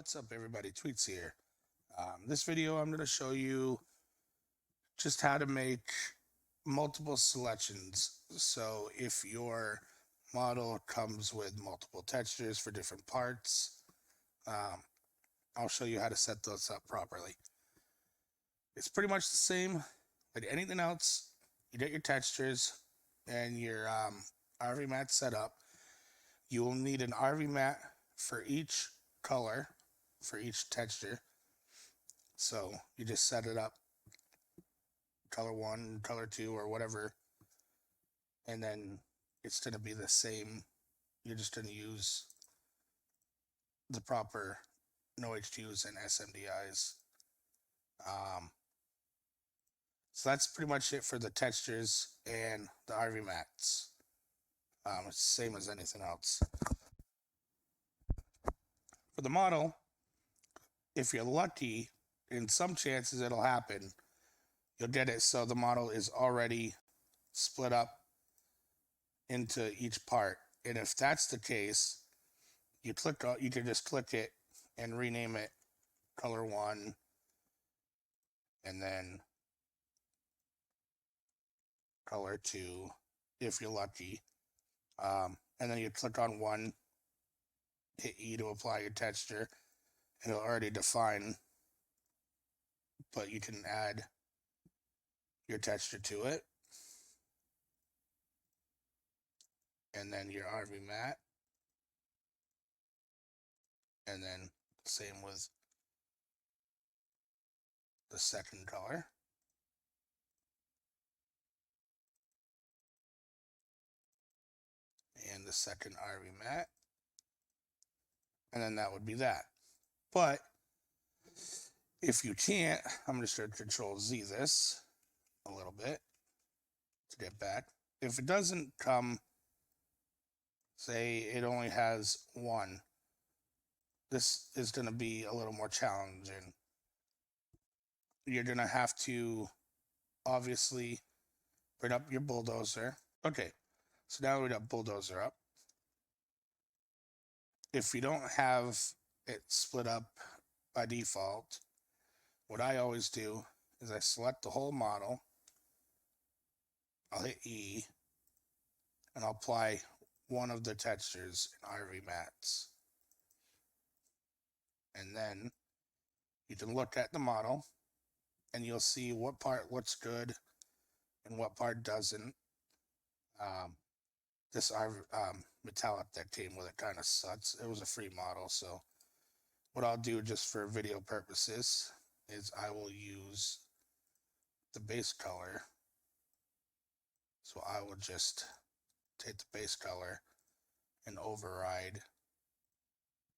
What's up, everybody? Tweets here. This video, I'm going to show you just how to make multiple selections. So if your model comes with multiple textures for different parts, I'll show you how to set those up properly. It's pretty much the same like anything else. You get your textures and your RV mat set up. You will need an RV mat for each color, for each texture. So you just set it up, color 1, color 2, or whatever, and then it's going to be the same. You're just going to use the proper no HQs and SMDIs. So that's pretty much it for the textures and the RV mats. It's the same as anything else. For the model, if you're lucky, in some chances it'll happen, you'll get it so the model is already split up into each part. And if that's the case, you can just click it and rename it color 1, and then color 2 if you're lucky. And then you click on 1, hit E to apply your texture, and it'll already define, but you can add your texture to it. And then your RV mat. And then same with the second color. And the second RV mat. And then that would be that. But if you can't, I'm just going to Control Z this a little bit to get back. If it doesn't come, say it only has 1, this is going to be a little more challenging. You're going to have to obviously bring up your bulldozer. Okay, so now we got bulldozer up. If you don't have it split up by default, what I always do is I select the whole model, I'll hit E, and I'll apply one of the textures in RV mats. And then you can look at the model and you'll see what part looks good and what part doesn't. This metallic that came with it kind of sucks. It was a free model, so what I'll do just for video purposes is I will use the base color. So I will just take the base color and override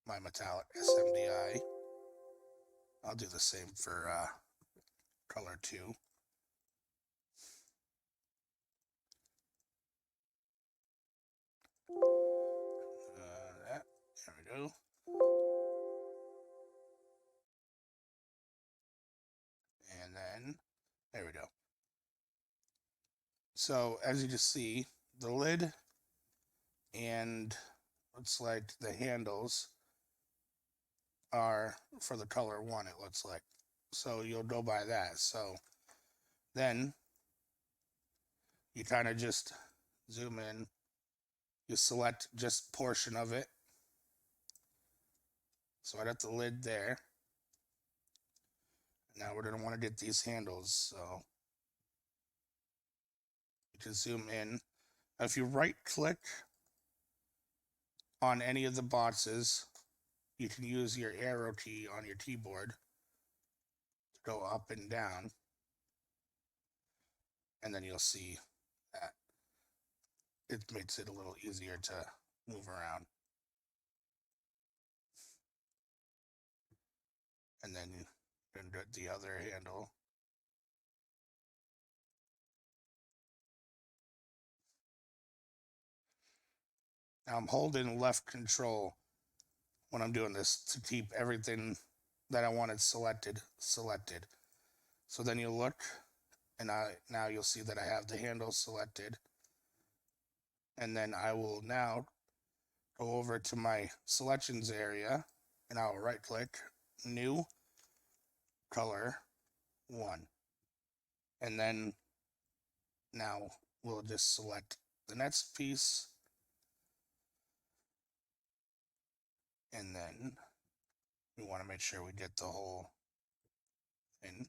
my metallic SMDI. I'll do the same for color 2. There we go. And then, there we go. So, as you can see, the lid and looks like the handles are for the color 1, it looks like. So, you'll go by that. So, then, you kind of just zoom in. You select just portion of it. So I got the lid there. Now we're going to want to get these handles. So you can zoom in. Now if you right click on any of the boxes, you can use your arrow key on your keyboard to go up and down. And then you'll see that it makes it a little easier to move around. And then you can get the other handle. Now I'm holding left control when I'm doing this to keep everything that I wanted selected. So then you look, and now you'll see that I have the handle selected. And then I will now go over to my selections area, and I'll right click, new, color 1. And then now we'll just select the next piece, and then we want to make sure we get the whole thing.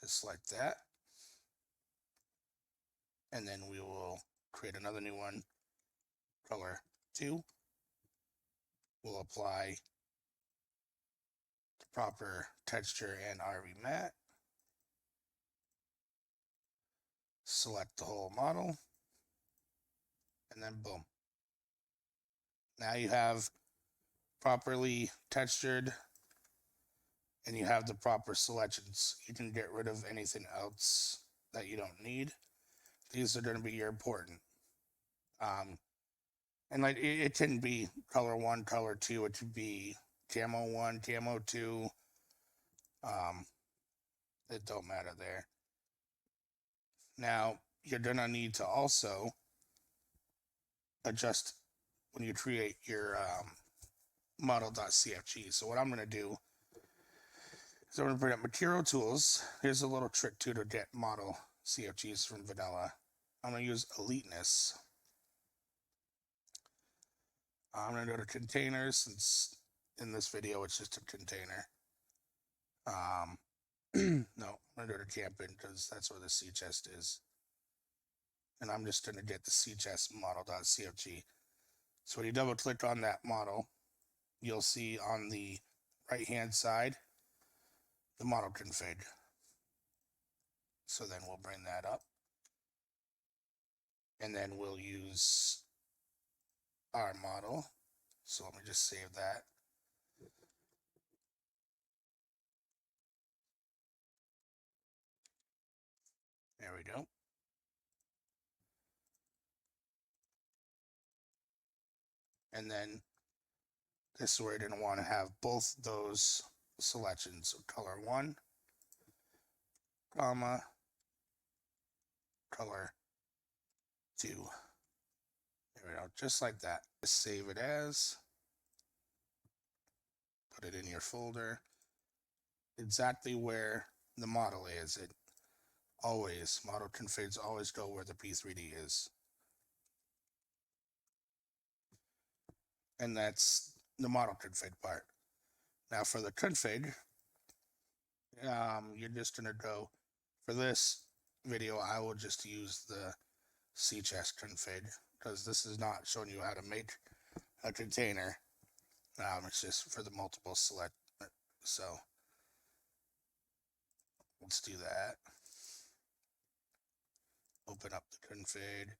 Just like that. And then we will create another new one, color 2. We'll apply the proper texture and RV matte. Select the whole model, and then boom. Now you have properly textured and you have the proper selections. You can get rid of anything else that you don't need. These are going to be your important. And like it can be color 1, color 2. It could be camo 1, camo 2. It don't matter there. Now you're going to need to also adjust when you create your model.cfg. So what I'm going to do is I'm going to bring up material tools. Here's a little trick too to get model CFGs from vanilla. I'm going to use eliteness. I'm going to go to containers, since in this video it's just a container. No, I'm going to go to camping because that's where the C chest is. And I'm just going to get the C chest model.cfg. So when you double click on that model, you'll see on the right hand side the model config. So then we'll bring that up. And then we'll use our model. So let me just save that. There we go. And then this is where you're going to want to have both those selections. So color 1, comma, color 2. There we go. Just like that. Just save it as. Put it in your folder. Exactly where the model is. It always, model configs always go where the P3D is. And that's the model config part. Now for the config, you're just going to go, for this video, I will just use the C chest config because this is not showing you how to make a container. It's just for the multiple select. So let's do that. Open up the config.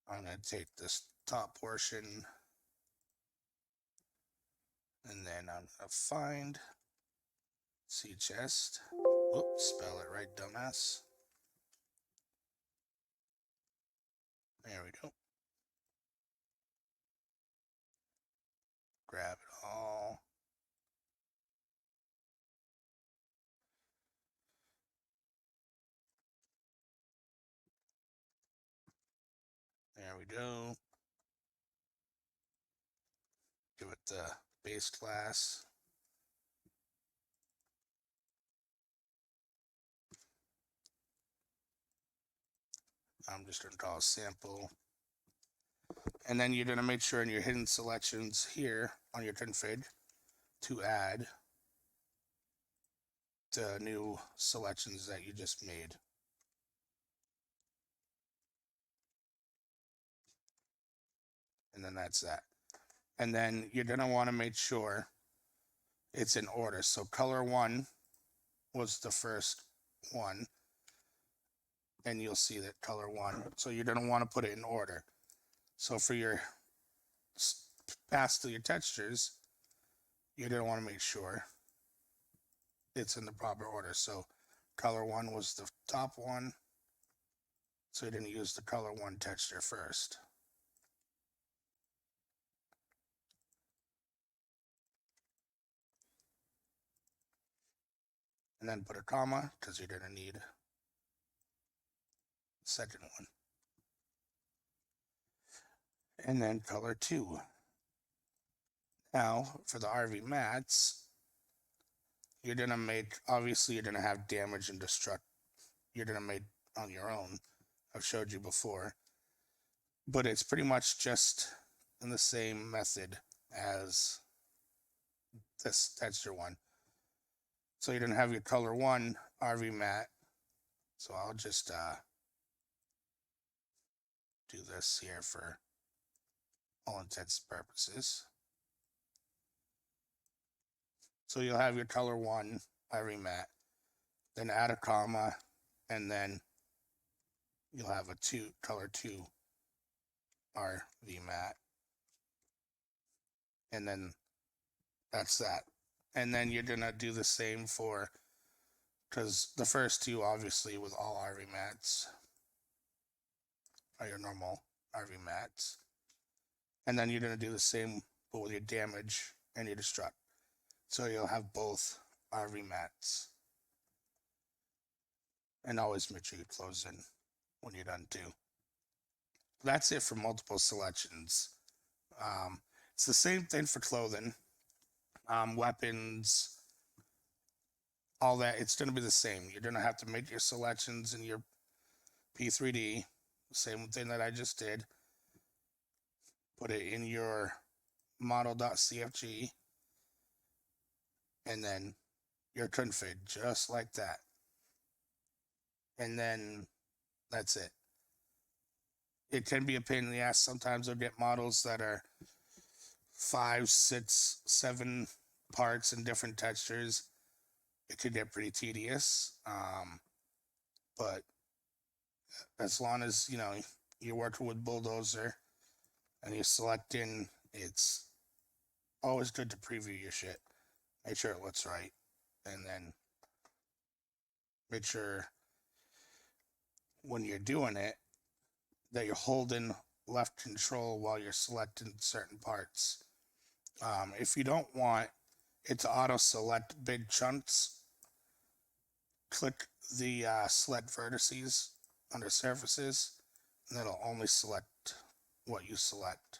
I'm going to take this top portion and then I'm going to find C chest. Whoops, spell it right, dumbass. There we go. Grab it all. There we go. Give it the base class. I'm just going to call a sample. And then you're going to make sure in your hidden selections here on your config to add the new selections that you just made. And then that's that. And then you're going to want to make sure it's in order. So color 1 was the first one. And you'll see that color 1. So you're going to want to put it in order. So for your pass to your textures, you're going to want to make sure it's in the proper order. So color 1 was the top one. So you're going to use the color 1 texture first. and then put a comma because you're going to need the second one. And then color 2. Now, for the RV mats, you're going to make, obviously, you're going to have damage and destruct. You're going to make on your own. I've showed you before. But it's pretty much just in the same method as this texture one. So you're going to have your color 1 RV mat. So I'll just do this here for all intents and purposes. So you'll have your color 1 RV mat, then add a comma, and then you'll have a color 2 RV mat. And then that's that. And then you're going to do the same for, because the first 2, obviously, with all RV mats are your normal RV mats. And then you're going to do the same, but with your damage and your destruct. So you'll have both RV mats. And always make sure you close in when you're done too. That's it for multiple selections. It's the same thing for clothing, weapons, all that. It's going to be the same. You're going to have to make your selections in your P3D. Same thing that I just did. Put it in your model.cfg. And then your config, just like that. And then that's it. It can be a pain in the ass. Sometimes I'll get models that are 5, 6, 7 parts in different textures. It could get pretty tedious. But as long as, you know, you're working with Bulldozer and you're selecting, it's always good to preview your shit. Make sure it looks right. And then make sure when you're doing it that you're holding left control while you're selecting certain parts. If you don't want it to auto select big chunks, click the select vertices under surfaces, and it'll only select what you select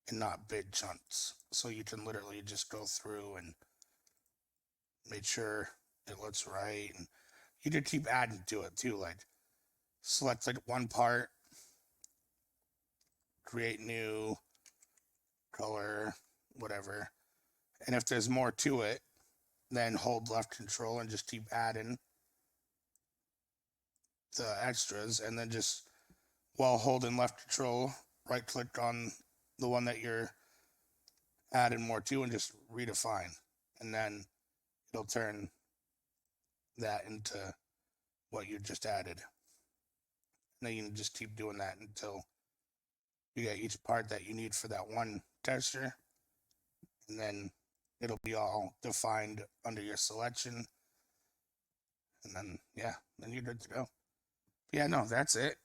and not big chunks. So you can literally just go through and make sure it looks right. And you can keep adding to it too, like select like one part, create new color, whatever. And if there's more to it, then hold left control and just keep adding the extras. And then just while holding left control, right click on the one that you're adding more to and just redefine. And then it'll turn that into what you just added. And then you can just keep doing that until you get each part that you need for that one texture. And then it'll be all defined under your selection. And then, yeah, then you're good to go. But yeah, no, that's it.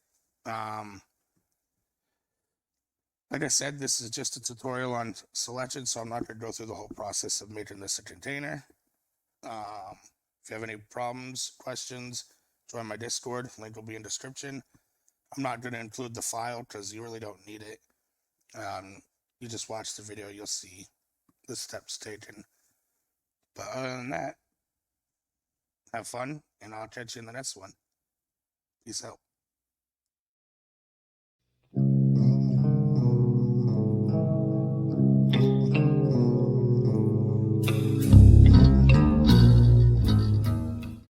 Like I said, this is just a tutorial on selection, so I'm not going to go through the whole process of making this a container. If you have any problems, questions, join my Discord. Link will be in description. I'm not going to include the file because you really don't need it. You just watch the video, you'll see the steps taken. But other than that, have fun, and I'll catch you in the next one. Peace out.